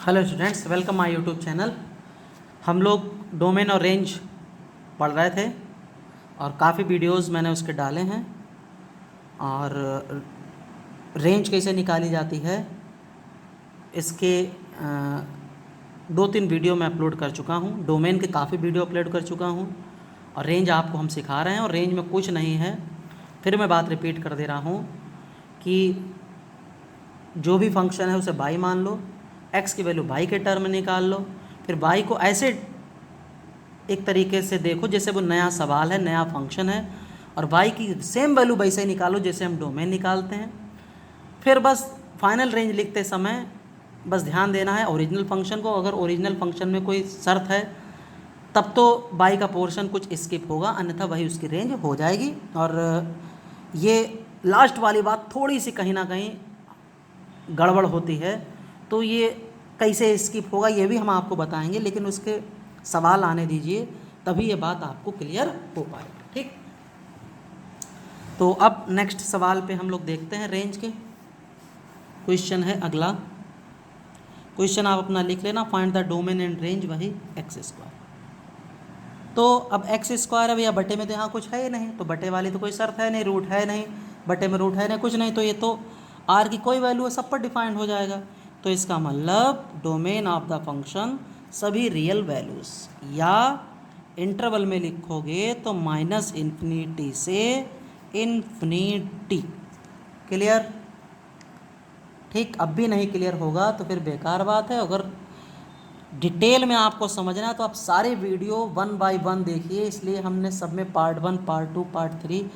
Hello students, welcome my YouTube channel. हम लोग domain और रेंज पढ़ रहे थे और काफ़ी वीडियोस मैंने उसके डाले हैं। और रेंज कैसे निकाली जाती है इसके 2-3 वीडियो मैं अपलोड कर चुका हूँ। डोमेन के काफ़ी वीडियो अपलोड कर चुका हूँ और रेंज आपको हम सिखा रहे हैं। और रेंज में कुछ नहीं है, फिर मैं बात रिपीट कर दे रहा हूँ कि जो भी फंक्शन है उसे बाई मान लो, एक्स की वैल्यू बाई के टर्म में निकाल लो, फिर बाई को ऐसे एक तरीके से देखो जैसे वो नया सवाल है, नया फंक्शन है, और बाई की सेम वैल्यू वैसे ही निकालो जैसे हम डोमेन निकालते हैं। फिर बस फाइनल रेंज लिखते समय बस ध्यान देना है ओरिजिनल फंक्शन को। अगर ओरिजिनल फंक्शन में कोई शर्त है तब तो बाई का पोर्शन कुछ स्किप होगा, अन्यथा वही उसकी रेंज हो जाएगी। और ये लास्ट वाली बात थोड़ी सी कहीं ना कहीं गड़बड़ होती है, तो ये कैसे स्किप होगा ये भी हम आपको बताएंगे, लेकिन उसके सवाल आने दीजिए तभी ये बात आपको क्लियर हो पाएगी। ठीक, तो अब नेक्स्ट सवाल पे हम लोग देखते हैं। रेंज के क्वेश्चन है अगला क्वेश्चन, आप अपना लिख लेना। Find the domain and range, वही एक्स स्क्वायर। तो अब एक्स स्क्वायर है भैया, बटे में तो यहाँ कुछ है ही नहीं, तो बटे वाली तो कोई शर्त है नहीं, रूट है नहीं, बटे में रूट है नहीं, कुछ नहीं, तो ये तो आर की कोई वैल्यू है सब पर डिफाइंड हो जाएगा। तो इसका मतलब डोमेन ऑफ द फंक्शन सभी रियल वैल्यूज़, या इंटरवल में लिखोगे तो माइनस इन्फिनिटी से इन्फिनिटी। क्लियर? ठीक, अब भी नहीं क्लियर होगा तो फिर बेकार बात है। अगर डिटेल में आपको समझना है तो आप सारे वीडियो 1 बाय 1 देखिए, इसलिए हमने सब में पार्ट 1, पार्ट 2, पार्ट 3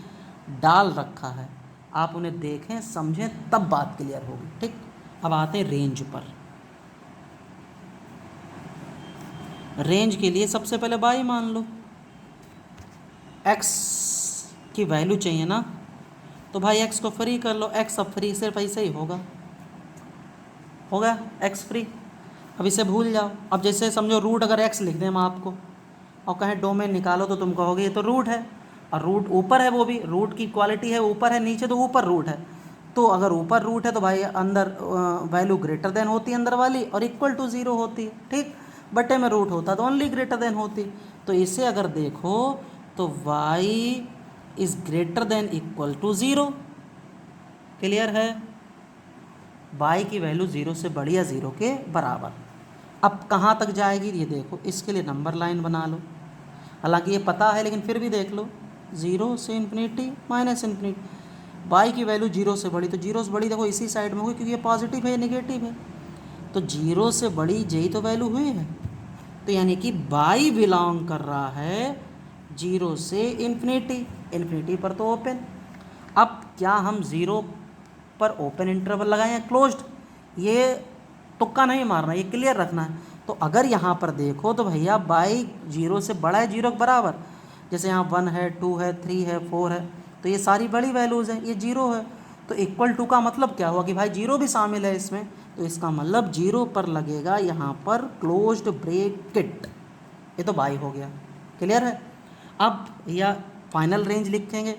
डाल रखा है। आप उन्हें देखें, समझें, तब बात क्लियर होगी। ठीक, अब आते हैं रेंज पर। रेंज के लिए सबसे पहले बाई मान लो। एक्स की वैल्यू चाहिए ना, तो भाई एक्स को फ्री कर लो। एक्स अब फ्री सिर्फ ऐसे ही होगा एक्स फ्री। अब इसे भूल जाओ। अब जैसे समझो रूट अगर एक्स लिख दें हम आपको और कहें डोमेन निकालो, तो तुम कहोगे ये तो रूट है, और रूट ऊपर है, वो भी रूट की क्वालिटी है, ऊपर है, नीचे तो ऊपर रूट है। तो अगर ऊपर रूट है तो भाई अंदर वैल्यू ग्रेटर देन होती है अंदर वाली, और इक्वल टू 0 होती है। ठीक, बटे में रूट होता तो ओनली ग्रेटर देन होती। तो इसे अगर देखो तो y is greater than equal to 0। Clear है? y की वैल्यू 0 से बड़ी या 0 के बराबर। अब कहाँ तक जाएगी ये देखो, इसके लिए नंबर लाइन बना लो। हालांकि ये पता है लेकिन फिर भी देख लो, 0 से इन्फिनिटी माइनस इन्फिनिटी। बाई की वैल्यू 0 से बड़ी, तो 0 से बड़ी देखो इसी साइड में हुई, क्योंकि ये पॉजिटिव है, नेगेटिव है, तो 0 से बड़ी यही तो वैल्यू हुई है। तो यानी कि बाई बिलोंग कर रहा है 0 से इन्फिनिटी, इन्फिनिटी पर तो ओपन। अब क्या हम 0 पर ओपन इंटरवल लगाएं या क्लोज्ड, ये तुक्का नहीं मारना, ये क्लियर रखना है। तो अगर यहाँ पर देखो तो भैया बाई 0 से बड़ा है 0 के बराबर, जैसे यहाँ 1 है, 2 है, 3 है, 4 है, तो ये सारी बड़ी वैल्यूज़ हैं, ये 0 है। तो इक्वल टू का मतलब क्या हुआ कि भाई 0 भी शामिल है इसमें, तो इसका मतलब 0 पर लगेगा यहाँ पर क्लोज्ड ब्रैकेट। ये तो बाई हो गया। क्लियर है? अब या फाइनल रेंज लिखेंगे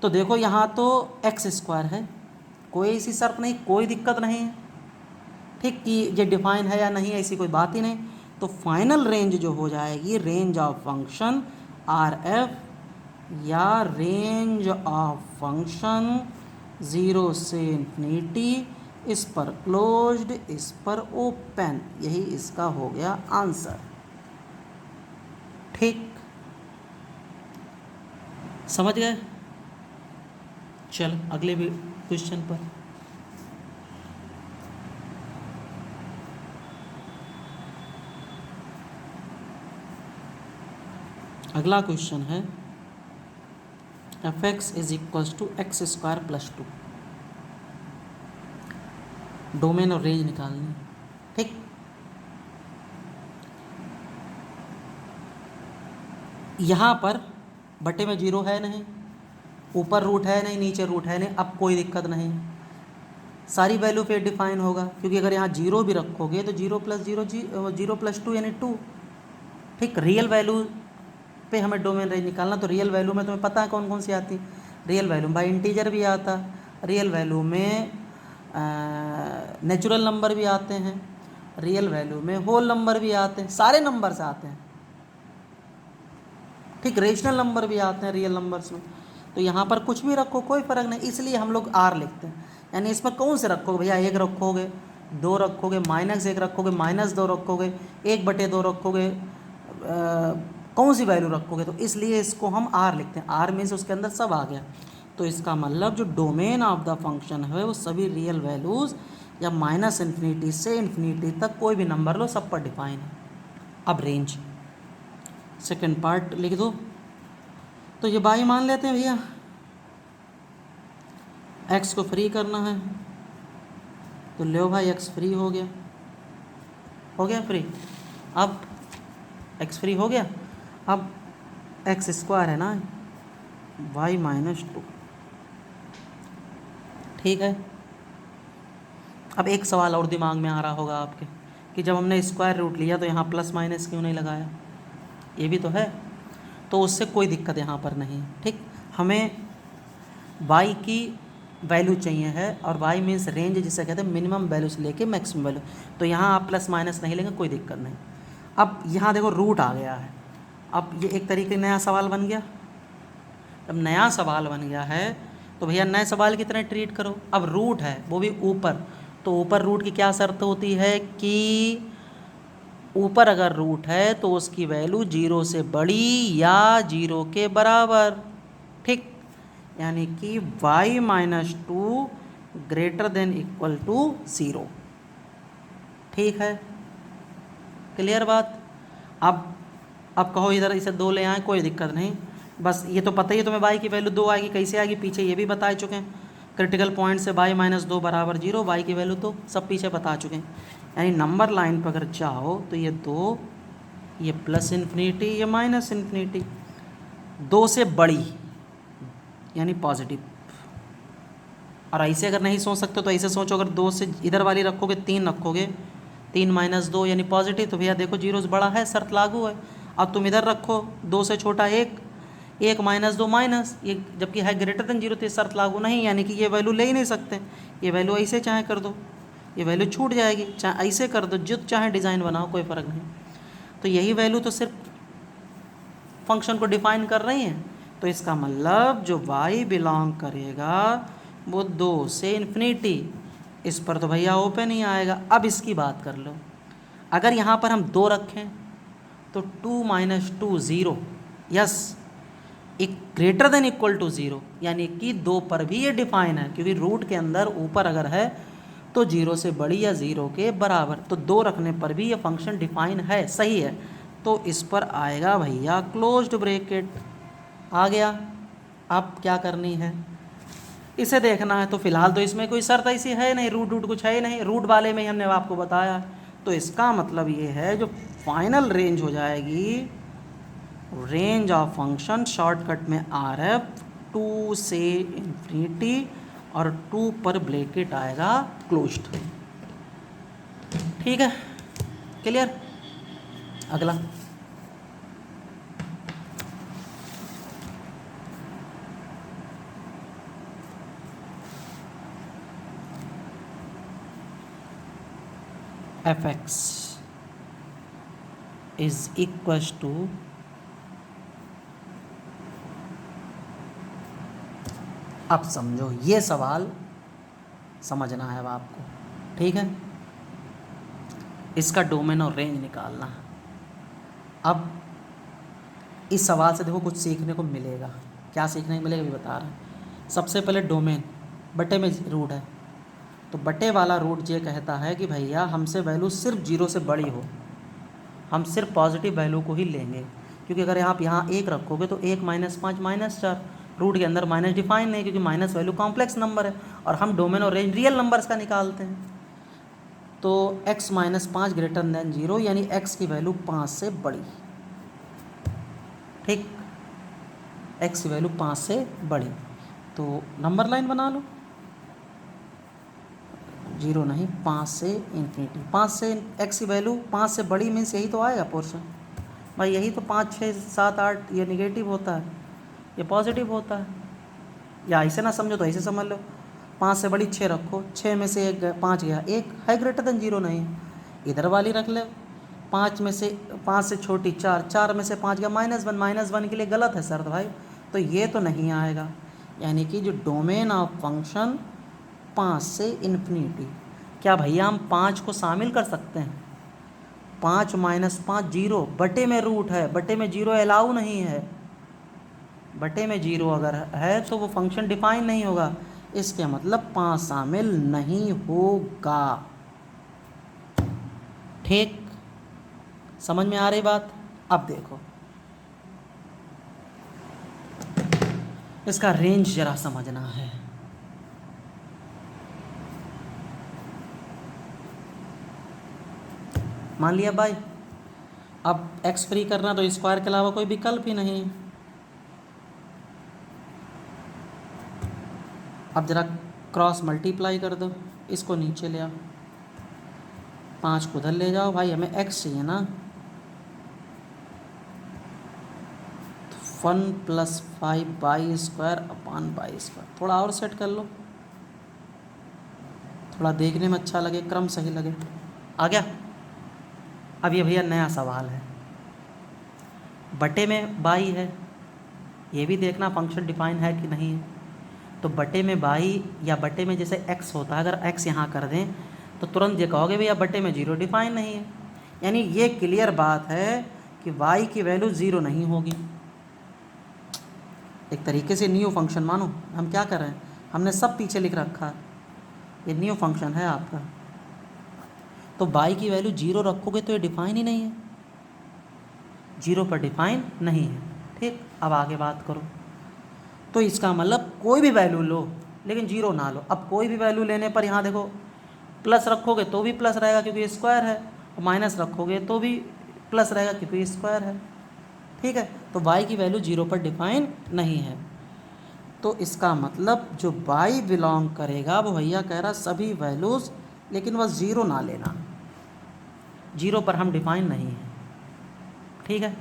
तो देखो यहाँ तो एक्स स्क्वायर है, कोई ऐसी शर्त नहीं, कोई दिक्कत नहीं है। ठीक, कि ये डिफाइन है या नहीं ऐसी कोई बात ही नहीं। तो फाइनल रेंज जो हो जाएगी, range of function R F, या रेंज ऑफ फंक्शन 0 से इन्फिनिटी, इस पर क्लोज्ड, इस पर ओपन, यही इसका हो गया आंसर। ठीक, समझ गए? चल अगले भी क्वेश्चन पर। अगला क्वेश्चन है F X is equals to X square plus 2। Domain और रेंज निकालनी। ठीक, यहाँ पर बटे में 0 है नहीं, ऊपर रूट है नहीं, नीचे रूट है नहीं, अब कोई दिक्कत नहीं, सारी वैल्यू पे डिफाइन होगा, क्योंकि अगर यहाँ 0 भी रखोगे तो 0 प्लस 0 0 प्लस 2 यानी 2। ठीक, रियल वैल्यू पे हमें डोमेन रेंज निकालना, तो रियल वैल्यू में तुम्हें पता है कौन कौन सी आती है। रियल वैल्यू में भाई इंटीजर भी आता, रियल वैल्यू में नेचुरल नंबर भी आते हैं, रियल वैल्यू में होल नंबर भी आते हैं, सारे नंबर्स आते हैं, ठीक, रेशनल नंबर भी आते हैं रियल नंबर्स में। तो यहाँ पर कुछ भी रखो कोई फ़र्क नहीं, इसलिए हम लोग आर लिखते हैं। यानी इसमें कौन से रखोगे भैया, 1 रखोगे, 2 रखोगे, -1 रखोगे, -2 रखोगे, 1/2 रखोगे, कौन सी वैल्यू रखोगे, तो इसलिए इसको हम आर लिखते हैं। आर मीन्स उसके अंदर सब आ गया। तो इसका मतलब जो डोमेन ऑफ द फंक्शन है वो सभी रियल वैल्यूज़ या -∞ से इन्फिनिटी तक कोई भी नंबर लो सब पर डिफाइन है। अब रेंज सेकेंड पार्ट लिख दो। तो ये बाई मान लेते हैं भैया, एक्स को फ्री करना है तो लो भाई एक्स फ्री हो गया फ्री। अब एक्स फ्री हो गया, अब एक्स स्क्वायर है ना y -2, ठीक है। अब एक सवाल और दिमाग में आ रहा होगा आपके कि जब हमने स्क्वायर रूट लिया तो यहाँ प्लस माइनस क्यों नहीं लगाया, ये भी तो है। तो उससे कोई दिक्कत यहाँ पर नहीं, ठीक। हमें y की वैल्यू चाहिए है और y मीन्स रेंज जिसे कहते हैं मिनिमम वैल्यू से लेके मैक्सिमम वैल्यू, तो यहाँ आप प्लस माइनस नहीं लेंगे कोई दिक्कत नहीं। अब यहाँ देखो रूट आ गया है, अब ये एक तरीके नया सवाल बन गया। जब नया सवाल बन गया है तो भैया नए सवाल की तरह ट्रीट करो। अब रूट है वो भी ऊपर, तो ऊपर रूट की क्या शर्त होती है कि ऊपर अगर रूट है तो उसकी वैल्यू 0 से बड़ी या 0 के बराबर, ठीक। यानी कि y -2 greater than equal to 0, ठीक है, क्लियर बात। अब कहो इधर इसे 2 ले आए कोई दिक्कत नहीं, बस ये तो पता ही है तुम्हें y की वैल्यू 2 आएगी, कैसे आएगी पीछे ये भी बता चुके हैं। क्रिटिकल पॉइंट से y -2 बराबर 0, y की वैल्यू तो सब पीछे बता चुके हैं। यानी नंबर लाइन पर अगर जाओ तो ये 2, ये +∞, ये -∞, 2 से बड़ी यानी पॉजिटिव। और ऐसे अगर नहीं सोच सकते तो ऐसे सोचो, अगर 2 से इधर वाली रखोगे 3 रखोगे, 3 -2 यानी पॉजिटिव, तो भैया देखो 0 से बड़ा है, शर्त लागू है। अब तुम इधर रखो 2 से छोटा 1, 1 -2 माइनस, ये जबकि है ग्रेटर देन 0 तो ये शर्त लागू नहीं, यानी कि ये वैल्यू ले ही नहीं सकते। ये वैल्यू ऐसे चाहे कर दो, ये वैल्यू छूट जाएगी, चाहे ऐसे कर दो, जो चाहे डिज़ाइन बनाओ कोई फ़र्क नहीं। तो यही वैल्यू तो सिर्फ फंक्शन को डिफाइन कर रही हैं। तो इसका मतलब जो y बिलोंग करेगा वो 2 से इन्फिनिटी, इस पर तो भैया ओपन ही आएगा। अब इसकी बात कर लो, अगर यहाँ पर हम 2 रखें तो 2 - 2 0, यस, एक ग्रेटर देन इक्वल टू 0, यानी कि 2 पर भी ये डिफाइन है, क्योंकि रूट के अंदर ऊपर अगर है तो 0 से बड़ी या 0 के बराबर, तो 2 रखने पर भी ये फंक्शन डिफाइन है, सही है। तो इस पर आएगा भैया क्लोज्ड ब्रैकेट आ गया। अब क्या करनी है, इसे देखना है। तो फिलहाल तो इसमें कोई शर्त ऐसी है नहीं, रूट कुछ है ही नहीं, रूट वाले में ही हमने आपको बताया। तो इसका मतलब ये है जो फाइनल रेंज हो जाएगी, रेंज ऑफ फंक्शन शॉर्टकट में RF 2 से इन्फिनिटी और 2 पर ब्रैकेट आएगा क्लोज्ड, ठीक है, क्लियर। अगला fx इज इक्वल्स टू अब समझो, ये सवाल समझना है अब आपको, ठीक है। इसका डोमेन और रेंज निकालना। अब इस सवाल से देखो कुछ सीखने को मिलेगा, क्या सीखने को मिलेगा भी बता रहे हैं। सबसे पहले डोमेन बटे में रूट है, तो बटे वाला रूट ये कहता है कि भैया हमसे वैल्यू सिर्फ 0 से बड़ी हो, हम सिर्फ पॉजिटिव वैल्यू को ही लेंगे। क्योंकि अगर आप यहाँ 1 रखोगे तो 1 -5 -4, रूट के अंदर माइनस डिफाइन नहीं, क्योंकि माइनस वैल्यू कॉम्प्लेक्स नंबर है और हम डोमेन और रेंज रियल नंबर्स का निकालते हैं। तो x -5 ग्रेटर देन 0, यानी x की वैल्यू 5 से बड़ी, ठीक, x की वैल्यू 5 से बड़ी। तो नंबर लाइन बना लो, 0 नहीं, 5 से इन्फिनिटी, 5 से x की वैल्यू 5 से बड़ी मीन्स यही तो आएगा पोर्शन भाई, यही तो 5 6 7 8 ये निगेटिव होता है, ये पॉजिटिव होता है। या ऐसे ना समझो तो ऐसे समझ लो, 5 से बड़ी 6 रखो, 6 में से 5 गया, 1 है ग्रेटर देन 0 नहीं, इधर वाली रख ले, 5 से छोटी 4, 4 में से 5 का -1 के लिए गलत है शर्त भाई, तो ये तो नहीं आएगा। यानी कि जो डोमेन ऑफ फंक्शन 5 से इन्फिनिटी, क्या भैया हम 5 को शामिल कर सकते हैं? 5 - 5 0, बटे में रूट है, बटे में 0 अलाउ नहीं है, बटे में 0 अगर है तो वो फंक्शन डिफाइन नहीं होगा, इसके मतलब 5 शामिल नहीं होगा। ठीक, समझ में आ रही बात? अब देखो इसका रेंज जरा समझना है। मान लिया भाई अब x फ्री करना तो स्क्वायर के अलावा कोई विकल्प ही नहीं। अब जरा क्रॉस मल्टीप्लाई कर दो, इसको नीचे ले आओ, 5 को उधर ले जाओ भाई, हमें x चाहिए ना, 1 + 5/² थोड़ा और सेट कर लो, थोड़ा देखने में अच्छा लगे, क्रम सही लगे। आ गया? अब ये भैया नया सवाल है, बटे में बाई है, ये भी देखना फंक्शन डिफाइन है कि नहीं है। तो बटे में बाई या बटे में जैसे x होता है, अगर x यहाँ कर दें तो तुरंत ये कहोगे भैया बटे में 0 डिफाइन नहीं है, यानी ये क्लियर बात है कि y की वैल्यू 0 नहीं होगी। एक तरीके से न्यू फंक्शन मानो, हम क्या कर रहे हैं, हमने सब पीछे लिख रखा है, ये न्यू फंक्शन है आपका, तो y की वैल्यू 0 रखोगे तो ये डिफाइन ही नहीं है, 0 पर डिफाइन नहीं है। ठीक, अब आगे बात करो, तो इसका मतलब कोई भी वैल्यू लो लेकिन 0 ना लो। अब कोई भी वैल्यू लेने पर यहाँ देखो प्लस रखोगे तो भी प्लस रहेगा क्योंकि ये स्क्वायर है, और माइनस रखोगे तो भी प्लस रहेगा क्योंकि ये स्क्वायर है। ठीक है, तो y की वैल्यू 0 पर डिफाइन नहीं है, तो इसका मतलब जो y बिलोंग करेगा वो भैया कह रहा सभी वैल्यूज़, लेकिन बस 0 ना लेना, 0 पर हम डिफाइन नहीं है। ठीक है,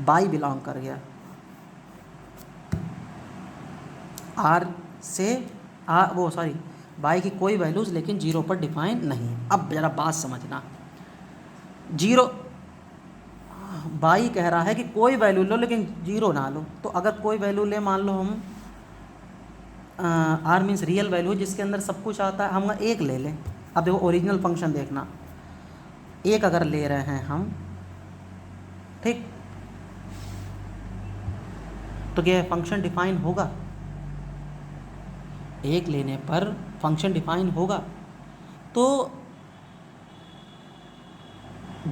y बिलोंग कर गया r से y की कोई वैल्यूज़ लेकिन 0 पर डिफाइन नहीं है। अब ज़रा बात समझना, 0 y कह रहा है कि कोई वैल्यू लो लेकिन 0 ना लो, तो अगर कोई वैल्यू ले, मान लो हम r मीन्स रियल वैल्यू जिसके अंदर सब कुछ आता है, हम 1 ले लें। अब देखो ओरिजिनल फंक्शन देखना, 1 अगर ले रहे हैं हम, ठीक, तो क्या फंक्शन डिफाइन होगा? 1 लेने पर फंक्शन डिफाइन होगा। तो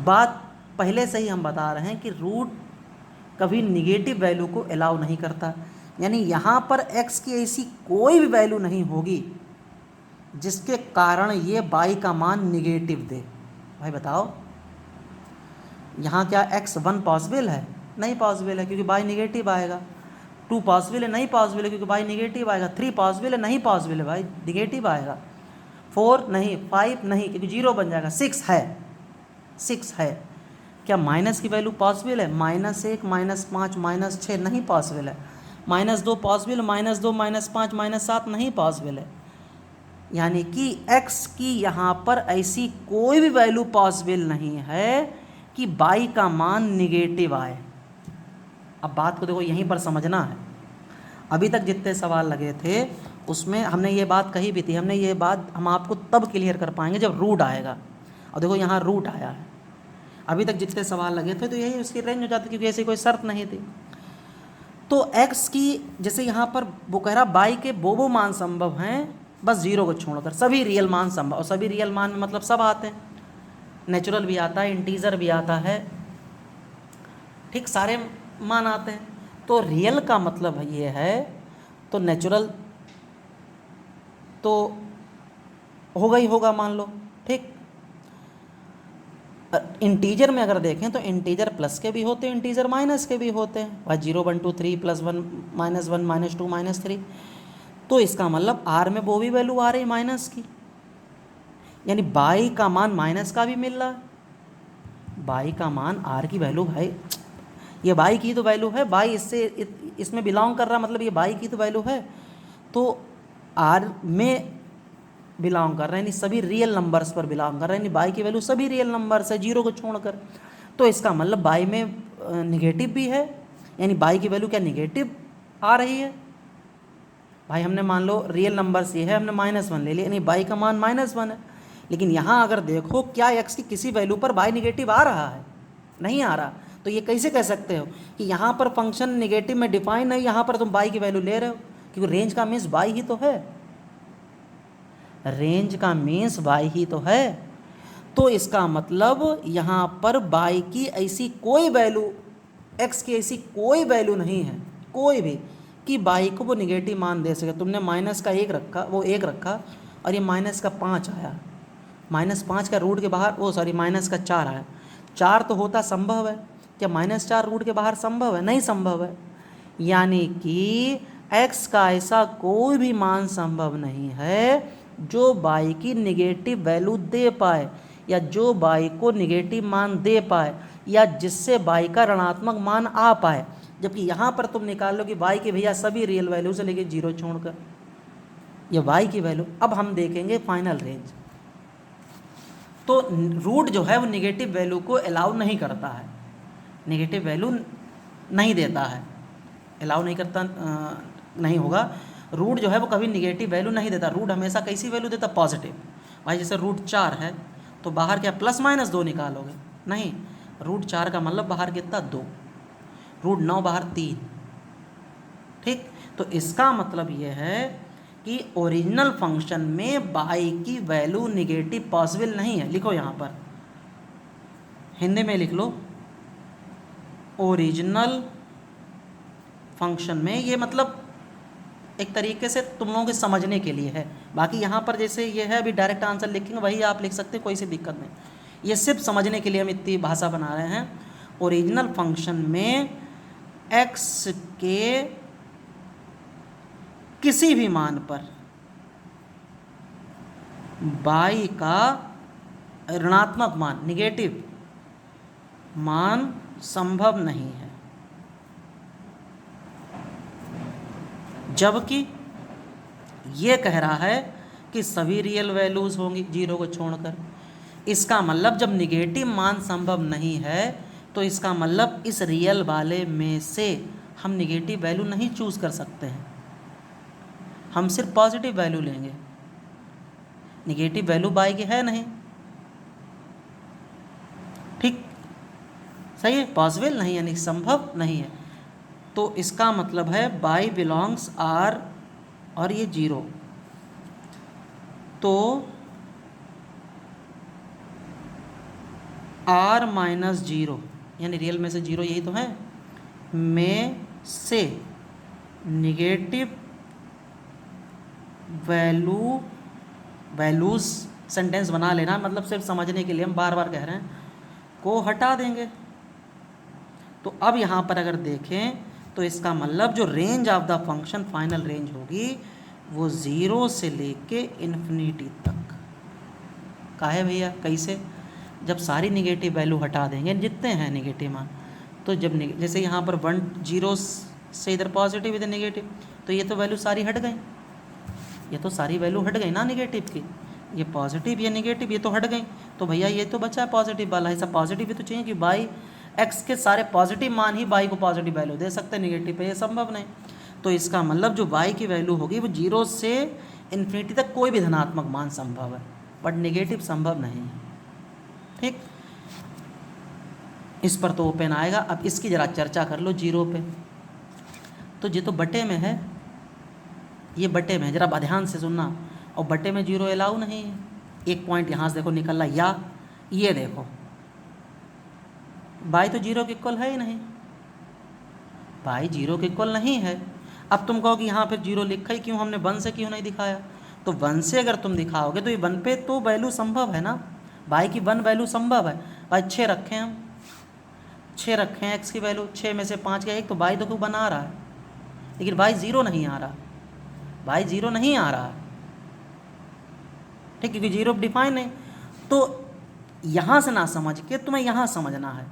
बात पहले से ही हम बता रहे हैं कि रूट कभी निगेटिव वैल्यू को अलाउ नहीं करता, यानी यहाँ पर x की ऐसी कोई भी वैल्यू नहीं होगी जिसके कारण ये y का मान निगेटिव दे। भाई बताओ, यहाँ क्या x1 पॉसिबल है? नहीं पॉसिबल है क्योंकि y निगेटिव आएगा। 2 पॉसिबल है? नहीं पॉसिबल है क्योंकि y निगेटिव आएगा। 3 पॉसिबल है? नहीं पॉसिबल है भाई, निगेटिव आएगा। 4 नहीं, 5 नहीं क्योंकि 0 बन जाएगा। 6 है, 6 है। क्या माइनस की वैल्यू पॉसिबल है? -1 -5 -6 नहीं पॉसिबल है। -2 पॉसिबल, -2 -5 -7 नहीं पॉसिबल है। यानी कि x की यहाँ पर ऐसी कोई भी वैल्यू पॉसिबल नहीं है कि y का मान निगेटिव आए। अब बात को देखो यहीं पर समझना है, अभी तक जितने सवाल लगे थे उसमें हमने ये बात कही भी थी, हमने ये बात हम आपको तब क्लियर कर पाएंगे जब रूट आएगा। और देखो यहाँ रूट आया है, अभी तक जितने सवाल लगे थे तो यही उसकी रेंज हो जाती क्योंकि ऐसी कोई शर्त नहीं थी। तो x की जैसे यहाँ पर वो कह रहा y के वो मान संभव हैं बस 0 को छोड़कर, सभी रियल मान संभव, और सभी रियल मान में मतलब सब आते हैं, नेचुरल भी आता है, इंटीजर भी आता है, ठीक, सारे मान आते हैं। तो रियल का मतलब ये है, तो नेचुरल तो होगा ही होगा मान लो, ठीक। इंटीजर में अगर देखें तो इंटीजर प्लस के भी होते हैं, इंटीजर माइनस के भी होते हैं, भाई 0 1 2 3 +1 -1 -2 -3। तो इसका मतलब r में वो भी वैल्यू आ रही है माइनस की, यानी y का मान माइनस का भी मिल रहा है। y का मान r की वैल्यू, भाई ये y की तो वैल्यू है, y इसमें बिलोंग कर रहा, मतलब ये y की तो वैल्यू है। तो r में बिलोंग कर रहे हैं, यानी सभी रियल नंबर्स पर बिलोंग कर रहे हैं, यानी बाई की वैल्यू सभी रियल नंबर्स है जीरो को छोड़कर। तो इसका मतलब बाई में निगेटिव भी है, यानी बाई की वैल्यू क्या निगेटिव आ रही है। भाई हमने मान लो रियल नंबर्स ये है, हमने -1 ले लिया, यानी बाई का मान -1 है। लेकिन यहाँ अगर देखो क्या एक्स की किसी वैल्यू पर बाई निगेटिव आ रहा है, नहीं आ रहा। तो ये कैसे कह सकते हो कि यहाँ पर फंक्शन निगेटिव में डिफाइन है, यहाँ पर तुम बाई की वैल्यू ले रहे हो, क्योंकि रेंज का मीन्स बाई ही तो है, रेंज का मीन्स बाई ही तो है। तो इसका मतलब यहाँ पर बाई की ऐसी कोई वैल्यू, एक्स की ऐसी कोई वैल्यू नहीं है, कोई भी, कि बाई को वो निगेटिव मान दे सके। तुमने -1 रखा, वो 1 रखा, और ये -5 आया, -5 का रूट के बाहर, वो सॉरी -4 आया। 4 तो होता संभव है, क्या -4 रूट के बाहर संभव है? नहीं संभव है। यानी कि x का ऐसा कोई भी मान संभव नहीं है जो बाई की निगेटिव वैल्यू दे पाए, या जो बाई को निगेटिव मान दे पाए, या जिससे बाई का ऋणात्मक मान आ पाए। जबकि यहाँ पर तुम निकाल लो कि बाई की भैया सभी रियल वैल्यू से लेके 0 छोड़कर, ये बाई की वैल्यू। अब हम देखेंगे फाइनल रेंज। तो रूट जो है वो निगेटिव वैल्यू को अलाउ नहीं करता है, निगेटिव वैल्यू नहीं देता है, अलाउ नहीं करता, नहीं होगा। रूट जो है वो कभी निगेटिव वैल्यू नहीं देता, रूट हमेशा कैसी वैल्यू देता? पॉजिटिव। भाई जैसे √4 है तो बाहर क्या +-2 निकालोगे? नहीं, √4 का मतलब बाहर कितना? 2, √9 बाहर 3। ठीक, तो इसका मतलब ये है कि ओरिजिनल फंक्शन में बाई की वैल्यू निगेटिव पॉसिबल नहीं है। लिखो यहाँ पर, हिंदी में लिख लो, ओरिजिनल फंक्शन में, ये मतलब एक तरीके से तुम लोगों के समझने के लिए है। बाकी यहाँ पर जैसे ये है, अभी डायरेक्ट आंसर लिखेंगे वही आप लिख सकते हैं, कोई सी दिक्कत नहीं। ये सिर्फ समझने के लिए हम इतनी भाषा बना रहे हैं। ओरिजिनल फंक्शन में x के किसी भी मान पर बाई का ऋणात्मक मान, निगेटिव मान संभव नहीं है, जबकि ये कह रहा है कि सभी रियल वैल्यूज़ होंगी 0 को छोड़कर। इसका मतलब जब निगेटिव मान संभव नहीं है तो इसका मतलब इस रियल वाले में से हम निगेटिव वैल्यू नहीं चूज़ कर सकते हैं, हम सिर्फ पॉजिटिव वैल्यू लेंगे। निगेटिव वैल्यू बाई की है नहीं, ठीक, सही है, पॉसिबल नहीं, यानी संभव नहीं है। तो इसका मतलब है बाई बिलोंग्स आर, और ये 0, तो R-0 यानी रियल में से 0 यही तो है, में से निगेटिव वैल्यूज़ सेंटेंस बना लेना, मतलब सिर्फ समझने के लिए हम बार बार कह रहे हैं, को हटा देंगे। तो अब यहाँ पर अगर देखें तो इसका मतलब जो range of the function final range होगी वो 0 से लेके इन्फिनिटी तक का है भैया। कैसे? जब सारी निगेटिव वैल्यू हटा देंगे, जितने हैं निगेटिव मान, तो जब जैसे यहाँ पर 1 0 से इधर पॉजिटिव इधर निगेटिव, तो ये तो वैल्यू सारी हट गई, ये तो सारी वैल्यू हट गई ना निगेटिव की, ये पॉजिटिव ये निगेटिव ये तो हट गई। तो भैया ये तो बचा है पॉजिटिव वाला, ऐसा पॉजिटिव भी तो चाहिए कि बाई एक्स के सारे पॉजिटिव मान ही बाई को पॉजिटिव वैल्यू दे सकते हैं, निगेटिव पे ये संभव नहीं। तो इसका मतलब जो बाई की वैल्यू होगी वो 0 से इन्फिनिटी तक कोई भी धनात्मक मान संभव है, बट निगेटिव संभव नहीं है। ठीक, इस पर तो ओपन आएगा। अब इसकी ज़रा चर्चा कर लो 0 पे। तो ये तो बटे में है, ये बटे में है, ज़रा ध्यान से सुनना। और बटे में 0 अलाउ नहीं है। एक पॉइंट यहाँ से देखो निकल रहा, या ये देखो बाई तो 0 के इक्वल है ही नहीं, बाई 0 के इक्वल नहीं है। अब तुम कहो कि यहाँ पे 0 लिखा ही क्यों, हमने 1 से क्यों नहीं दिखाया? तो 1 से अगर तुम दिखाओगे तो ये 1 पे तो वैल्यू संभव है ना, बाई की 1 वैल्यू संभव है। भाई 6 रखें हम, 6 रखें एक्स की वैल्यू, 6 में से 5 का 1, तो बाई तो क्यों बना रहा है, लेकिन बाई 0 नहीं आ रहा, बाई 0 नहीं आ रहा, ठीक, क्योंकि 0 डिफाइन है। तो यहाँ से ना समझ के तुम्हें यहाँ समझना है।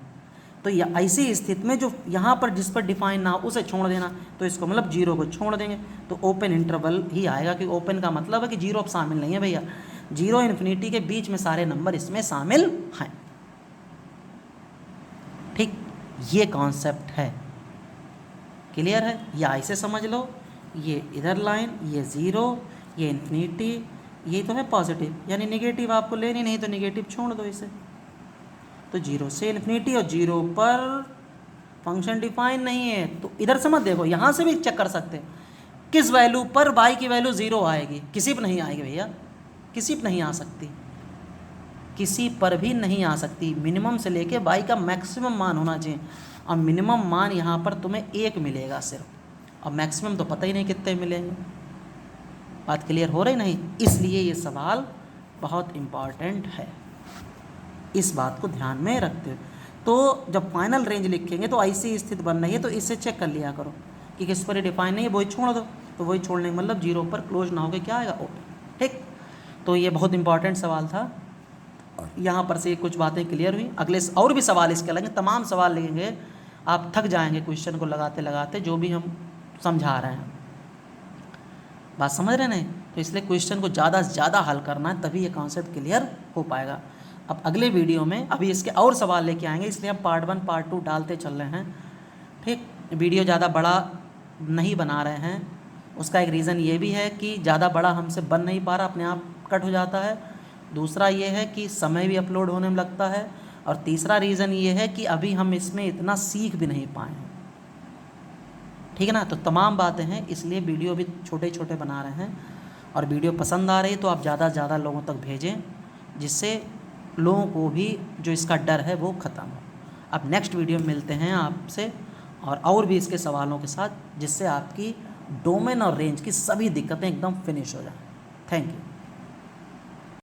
तो ये ऐसी स्थिति में जो यहाँ पर जिस पर डिफाइन ना हो उसे छोड़ देना, तो इसको मतलब 0 को छोड़ देंगे तो ओपन इंटरवल ही आएगा, कि ओपन का मतलब है कि 0 अब शामिल नहीं है भैया, 0 इन्फिनिटी के बीच में सारे नंबर इसमें शामिल हैं। ठीक, ये कॉन्सेप्ट है, क्लियर है? या ऐसे समझ लो, ये इधर लाइन, ये 0, ये इन्फिनिटी, ये तो है पॉजिटिव, यानी नेगेटिव आपको लेनी नहीं तो नेगेटिव छोड़ दो इसे। तो 0 से इन्फिनिटी और 0 पर फंक्शन डिफाइन नहीं है, तो इधर से मत देखो, यहाँ से भी चेक कर सकते हैं किस वैल्यू पर y की वैल्यू 0 आएगी। किसी पर नहीं आएगी भैया, किसी पर नहीं आ सकती, किसी पर भी नहीं आ सकती। मिनिमम से लेके y का मैक्सिमम मान होना चाहिए, और मिनिमम मान यहाँ पर तुम्हें 1 मिलेगा सिर्फ, और मैक्सिमम तो पता ही नहीं कितने मिलेंगे। बात क्लियर हो रही नहीं? इसलिए ये सवाल बहुत इम्पॉर्टेंट है, इस बात को ध्यान में रखते हो। तो जब फाइनल रेंज लिखेंगे तो ऐसी स्थिति बन रही है तो इससे चेक कर लिया करो कि किस पर डिफाइन नहीं है, वही छोड़ दो। तो वही छोड़ने का मतलब 0 पर क्लोज ना होकर क्या आएगा, ओपन। ठीक, तो ये बहुत इंपॉर्टेंट सवाल था, यहाँ पर से कुछ बातें क्लियर हुई। अगले और भी सवाल इसके लगेंगे, तमाम सवाल लेंगे, आप थक जाएंगे क्वेश्चन को लगाते लगाते, जो भी हम समझा रहे हैं। बात समझ रहे नहीं? तो इसलिए क्वेश्चन को ज़्यादा से ज़्यादा हल करना है, तभी ये कॉन्सेप्ट क्लियर हो पाएगा। अब अगले वीडियो में अभी इसके और सवाल लेके आएंगे, इसलिए हम पार्ट 1 पार्ट 2 डालते चल रहे हैं। ठीक, वीडियो ज़्यादा बड़ा नहीं बना रहे हैं, उसका एक रीज़न ये भी है कि ज़्यादा बड़ा हमसे बन नहीं पा रहा, अपने आप कट हो जाता है। दूसरा ये है कि समय भी अपलोड होने में लगता है, और तीसरा रीज़न ये है कि अभी हम इसमें इतना सीख भी नहीं पाए हैं। ठीक है ना? तो तमाम बातें हैं, इसलिए वीडियो भी छोटे छोटे बना रहे हैं। और वीडियो पसंद आ रही तो आप ज़्यादा से ज़्यादा लोगों तक भेजें, जिससे लोगों को भी जो इसका डर है वो ख़त्म हो। अब नेक्स्ट वीडियो में मिलते हैं आपसे और भी इसके सवालों के साथ, जिससे आपकी डोमेन और रेंज की सभी दिक्कतें एकदम फिनिश हो जाएं। Thank you.